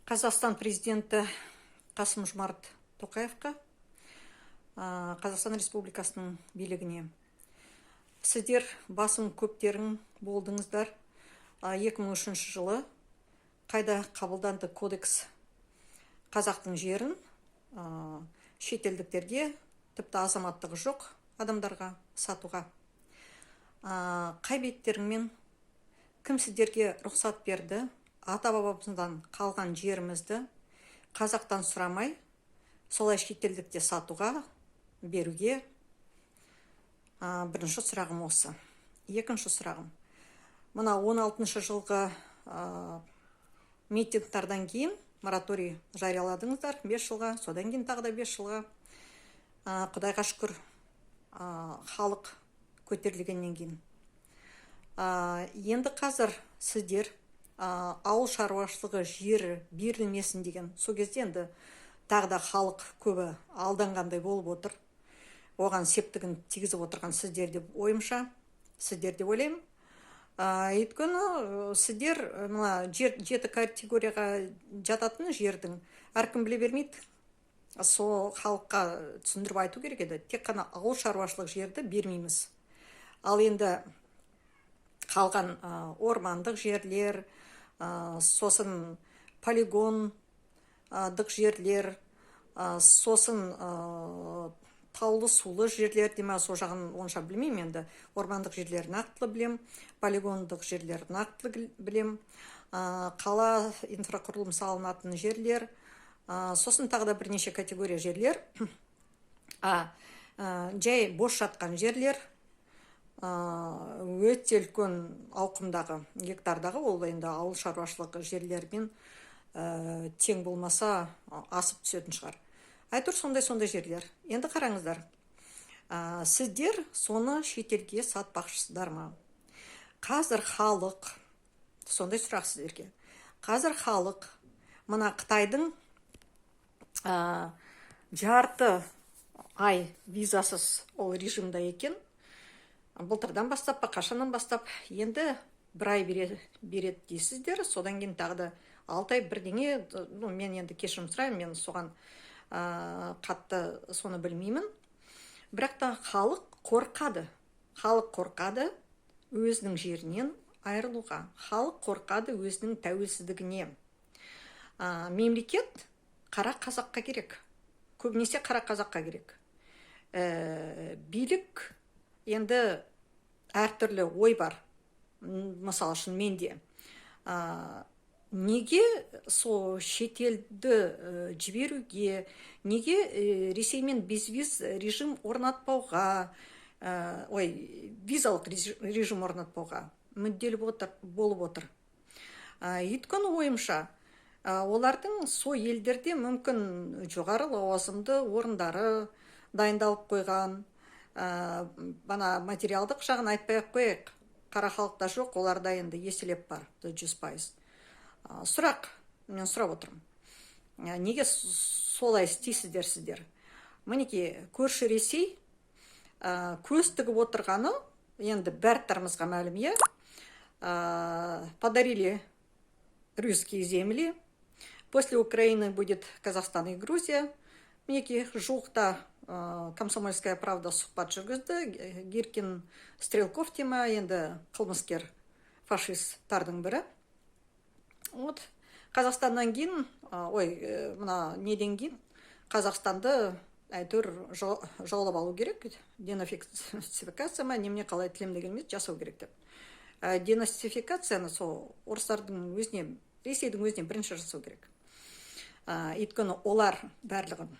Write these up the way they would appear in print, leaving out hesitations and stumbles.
Қазақстан президенті Қасым-Жомарт Тоқаевқа, Қазақстан Республикасының билігіне. Сіздер басым көптерің болдыңыздар. 2003 жылы қайда қабылданды кодекс қазақтың жерін шетелдіктерге, тіпті азаматтығы жоқ адамдарға сатуға. Қай беттеріңмен кім сіздерге рұқсат берді? Ата-бабамыздан қалған жерімізді қазақтан сұрамай, солай шетелдікте сатуға, беруге. Бірінші сұрағым осы. Екінші сұрағым. Мына 16 жылғы митингтардан кейін мораторий жарияладыңыздар 5 жылға, содан кейін тағы да 5 жылға. Құдайға шүкір, халық көтерілгеннен кейін. Енді қазір сіздер ауыл шаруашылығы жері берілмесін деген, сол кезде енді тағы да халық көбі алданғандай болып отыр. Оған септігін тигізіп отырған сіздер деп ойымша, сіздер деп ойлаймын. Өйткені сіздер мына жеті категорияға жататын жердің әркім біле бермейді. Сол халыққа түсіндіріп айту керек еді. Тек қана ауыл шаруашылық жерді бермейміз. Ал енді қалған ормандық жерлер, сосын полигондық жерлер, сосын таулы сулы жерлер деме, сол жағын онша білмеймін енді. Ормандық жерлер нақтылы білем, полигондық жерлер нақтылы білем, қала инфрақұрылым салынатын жерлер, сосын тағы да бірнеше категория жерлер, жай бос жатқан жерлер, өте үлкен ауқымдағы гектардағы, ол енді ауыл шаруашылығы жерлермен тең болмаса асып түсетін шығар. Әйтеуір сондай жерлер. Енді қараңыздар, сіздер соны шетелге сатпақшысыздар ма? Қазір халық, сондай сұрақ сіздерге. Қазір халық мына Қытайдың жарты ай визасыз ол режимда екен. Былтырдан бастап, қашаннан бастап, енді бір ай береді дейсіздер, содан кейін тағы да 6 ай бірдеңе, мен енді кешірім сұраймын, мен соған қатты соны білмеймін. Бірақ та халық қорқады өзінің жерінен айырылуға, халық қорқады өзінің тәуелсіздігіне. Мемлекет қара қазаққа керек, көбінесе қара қазаққа керек. Билік енді әртүрлі ой бар. Мысалы үшін менде. Неге со шетелді жіберуге, неге Ресеймен безвиз режим орнатпауға, визалық режим орнатпауға мүдделі болып отыр. Өйткені ойымша, олардың со елдерде мүмкін жоғары лауазымды орындары дайындалып қойған, бана материалдық жағын айтпай-ақ қояйық, қара халықта жоқ, оларда енді еселеп бар 100%. Сұрақ, мен сұрап отырмын. Неге солай істейсіздер сіздер? Мінеке, көрші Ресей көз тігіп отырғаны, енді бәрттарымызға мәлім, е? Подарили русские земли. После Украины будет Казахстан и Грузия. Мінеке, жуықта Комсомольская правда сұхбат жүргізді. Гиркин Стрелков тема, енді қылмыскер фашисттардың бірі. Қазақстаннан кейін, мына неден кейін, Қазақстанды әйтеуір жаулап алу керек. Денацификация ма, немене қалай тілемде келмейді, жасау керек деп. Денацификацияны сол орыстардың өзіне, Ресейдің өзіне бірінші жасау керек. Өйткені олар барлығын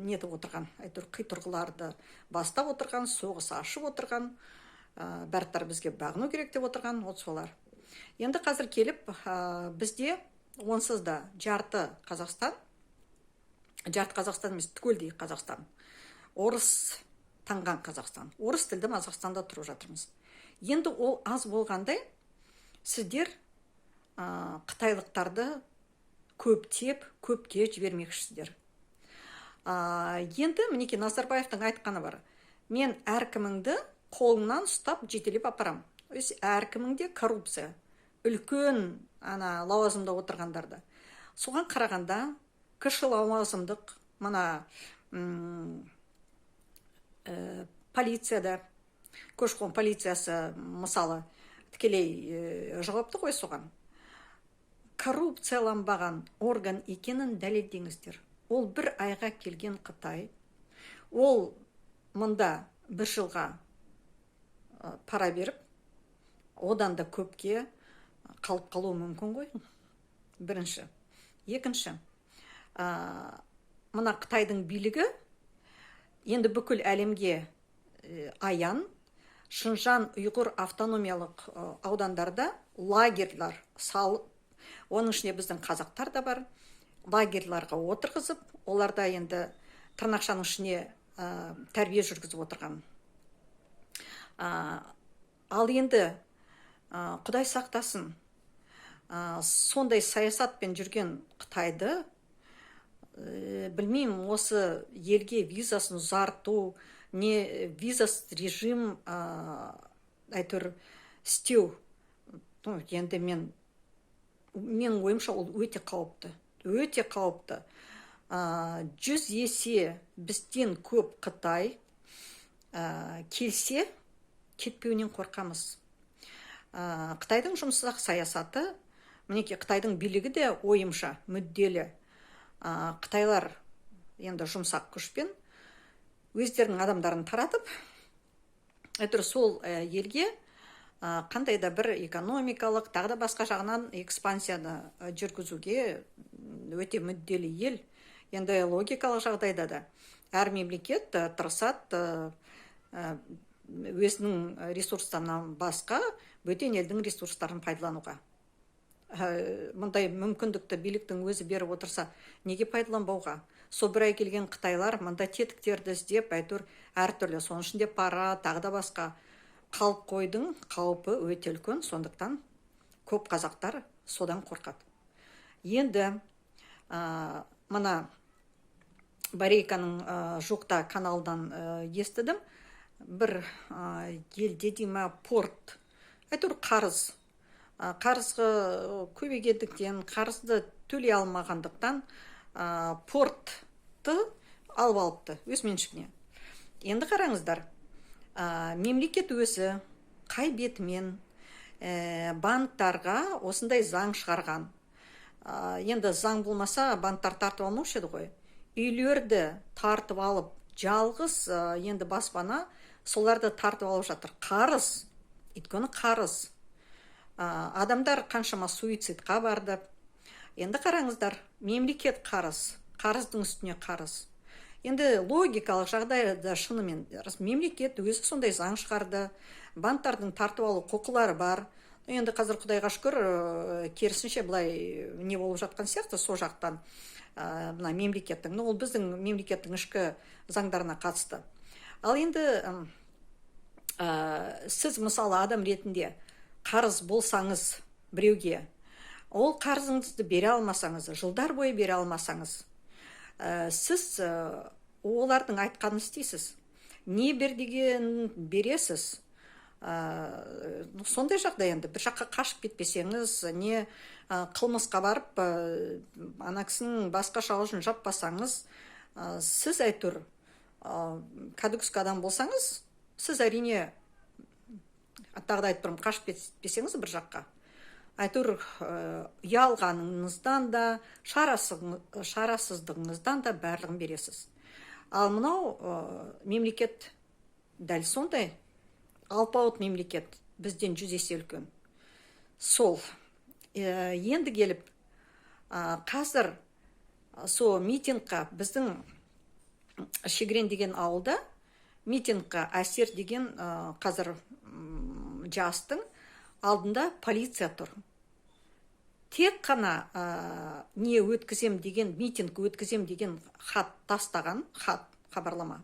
нетіп отырған, әйтеуір қитұрғыларды бастап отырған, соғыс ашып отырған, бәрттар бізге бағыну керек деп отырған, солар. Енді қазір келіп, бізде онсыз да жарты Қазақстан емес, түгелдей Қазақстан, орыс таңған Қазақстан, орыс тілді Қазақстанда тұрып жатырмыз. Енді ол аз болғандай, сіздер қытайлықтарды көпке жібермекшісіздер. Енді мінеке Назарбаевтың айтқаны бар. Мен әркіміңді қолынан ұстап жетелеп апарам. Әркіміңде коррупция. Үлкен лауазымда отырғандарды. Соған қарағанда кіші лауазымдық мына полицияда, көші-қон полициясы мысалы тікелей жауапты ғой соған. Коррупцияланбаған орган екенін дәлелдеңіздер. Ол бір айға келген Қытай. Ол мұнда бір жылға пара беріп, одан да көпке қалып қалуы мүмкін ғой. Бірінші. Екінші, мына Қытайдың билігі енді бүкіл әлемге аян, Шыңжан ұйғыр автономиялық аудандарда лагерлар салып, оның ішінде біздің қазақтар да бар, лагерларға отырғызып, оларда енді тырнақшаның ішіне тәрбие жүргізіп отырған. Ал енді Құдай сақтасын, сондай саясатпен жүрген Қытайды, білмеймін, осы елге визасын ұзарту, не визасыз режим әйтеуір істеу. Енді мен ойымша ол өте қауіпті. Өте қауіпті. 100 есе бізден көп Қытай келсе, кетпеуінен қорқамыз. Қытайдың жұмсақ саясаты, мінеки Қытайдың билігі де ойымша мүдделі. Қытайлар енді жұмсақ күшпен өздерінің адамдарын таратып, әйтеуір сол елге қандай да бір экономикалық, тағы да басқа жағынан экспансияны жүргізуге өте мүдделі ел. Енді логикалық жағдайда да әр мемлекет тырысады өзінің ресурстарынан басқа бөтен елдің ресурстарын пайдалануға. Мұндай мүмкіндікті биліктің өзі беріп отырса, неге пайдаланбауға? Сол бір ай келген Қытайлар мұнда тетіктерді іздеп, әйтеуір әртүрлі, соның ішінде пара, тағы да басқа қалып қойдың қаупі өте үлкен, сондықтан көп қазақтар содан қорқады. Енді мына Барейканың Жоқта каналдан естідім, бір елде дейма порт, әйтеуір қарызғы көбейгендіктен, қарызды төлей алмағандықтан портты алып алыпты өз меншігіне. Енді қараңыздар, мемлекет өзі қай бетімен банктарға осындай заң шығарған. Енді заң болмаса, банктар тартып алмаушы еді ғой. Үйлерді тартып алып, жалғыз енді баспана соларды тартып алып жатыр. Қарыз, өйткені қарыз. Адамдар қаншама суицидқа барды. Енді қараңыздар, мемлекет қарыз, қарыздың үстіне қарыз. Енді логикалық жағдайда шынымен мемлекет өзі сондай заң шығарды, банктардың тартып алу құқылары бар. Енді қазір Құдайға шүкір, керісінше былай не болып жатқан сияқты сол жақтан мына мемлекеттің, ол біздің мемлекеттің ішкі заңдарына қатысты. Ал енді сіз мысалы адам ретінде қарыз болсаңыз біреуге, ол қарызыңызды бере алмасаңыз, жылдар бойы бере алмасаңыз, сіз олардың айтқанын істейсіз. Не бер деген бересіз. Сондай жағдай енді бір жаққа қашып кетпесеңіз, не қылмысқа барып, ана кісінің басқаша аузын жаппасаңыз, сіз әйтеуір кәдүгіскі адам болсаңыз, сіз әрине тағы да айтып тұрмын, қашып кетпесеңіз бір жаққа, әйтеуір ұялғаныңыздан да, шарасыздығыңыздан да барлығын бересіз. Ал мынау мемлекет дәл сондай, алпауыт мемлекет, бізден 100 есе үлкен. Сол, енді келіп, қазір сол митингқа, біздің Шегірен деген ауылда митингқа Әсер деген қазір жастың алдында полиция тұр. Тек қана не өткізем деген, митинг өткізем деген хат тастаған, хабарлама.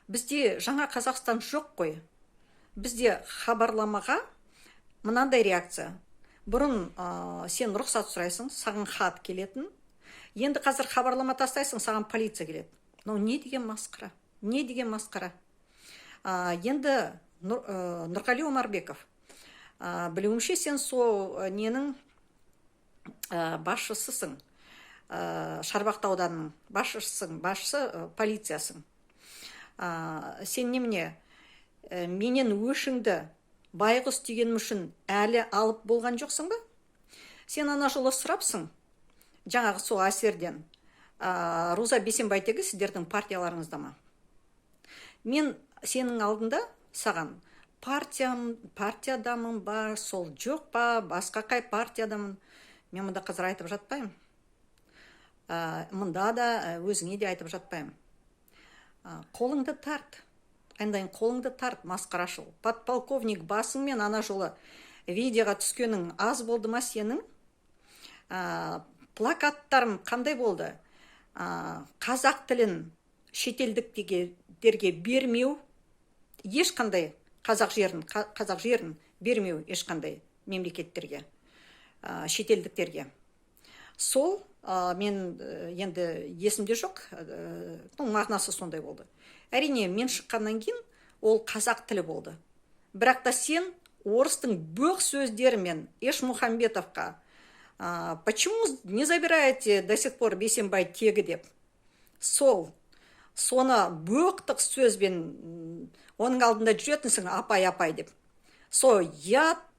Бізде жаңа Қазақстан жоқ қой. Бізде хабарламаға мынандай реакция. Бұрын сен рұқсат сұрайсың, саған хат келетін. Енді қазір хабарлама тастайсың, саған полиция келеді. Не деген масқара? Не деген масқара? Енді Нұрғали Омарбеков, білуімше сен сол ненің басшысысың. Шарбақты ауданының басшысы полициясың. Сен немене, менен өшіңді байғұс деген үшін әлі алып болған жоқсың ба? Сен ана жолы сұрапсың, жаңағы сол әсерден, Руза Бейсенбайтегі сіздердің партияларыңызда ма? Мен сенің алдында саған партиядамын ба, сол жоқ па, басқа қай партиядамын, мен мұнда қазір айтып жатпаймын. Мұнда да өзіңе де айтып жатпаймын. Қолыңды тарт, қолыңды тарт, масқарашыл. Подполковник басыңмен ана жолы видеоға түскенің аз болды ма сенің? Плакаттарым қандай болды? Қазақ тілін шетелдіктерге бермеу, ешқандай қазақ жерін бермеу ешқандай мемлекеттерге, шетелдіктерге. Сол мен енді есімде жоқ, мағынасы сондай болды. Әрине, мен шыққаннан кейін ол қазақ тілі болды. Бірақ та сен орыстың бөқ сөздерімен Ешмұхамбетовқа почему не забираете до сих пор Бейсенбай тегі деп, соны бөқтық сөзбен оның алдында жүретінсің, апай деп.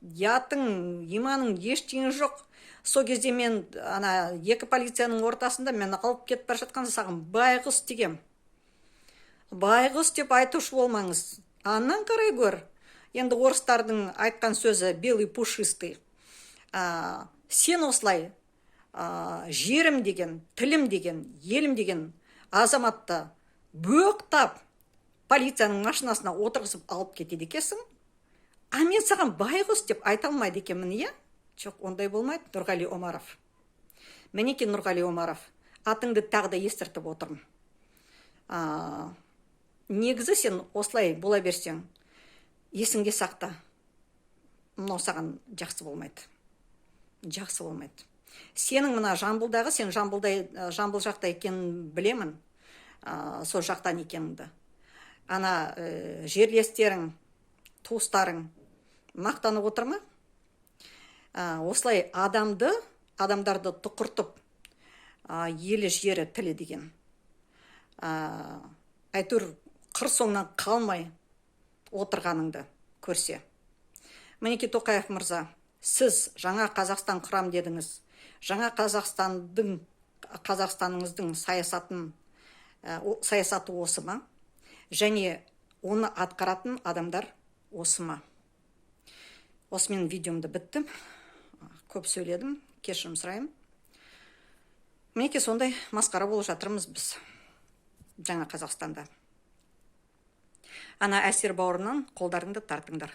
Ятың, иманың ештеңе жоқ. Сол кезде мен ана екі полицияның ортасында мен алып кетіп бара жатқанда саған байғұс дегем. Байғұс деп айтушы болмаңыз. Аннан қарай көр. Енді орыстардың айтқан сөзі белый пушистый. Сен осылай жерім деген, тілім деген, елім деген азаматты бөқтап полицияның машинасына отырғызып алып кетеді екенсің. Мен саған байғұс деп айта алмайды екенмін, иә? Жоқ, ондай болмайды, Нұрғали Омаров. Мінеки Нұрғали Омаров, атыңды тағы да естіртіп отырмын. Негізі сен осылай бола берсең, есіңде сақта. Мынау саған жақсы болмайды. Жақсы болмайды. Сенің мына Жамбылдағы, сен Жамбыл жақта екенін білемін, сол жақтан екеніңді. Ана жерлестерің, туыстарың мақтанып отыр ма? Осылай адамдарды тұқыртып, елі жері тілі деген. Әйтеуір қыр соңынан қалмай отырғаныңды көрсе. Мінеки Тоқаев мырза, сіз жаңа Қазақстан құрам дедіңіз. Жаңа Қазақстаныңыздың саясаты осы ма? Және оны атқаратын адамдар осы ма? Осымен видеомды біттім. Көп сөйледім, кешірім сұраймын. Мінеки сондай масқара болып жатырмыз біз жаңа Қазақстанда. Ана әсер бауырынан қолдарыңды тартыңдар.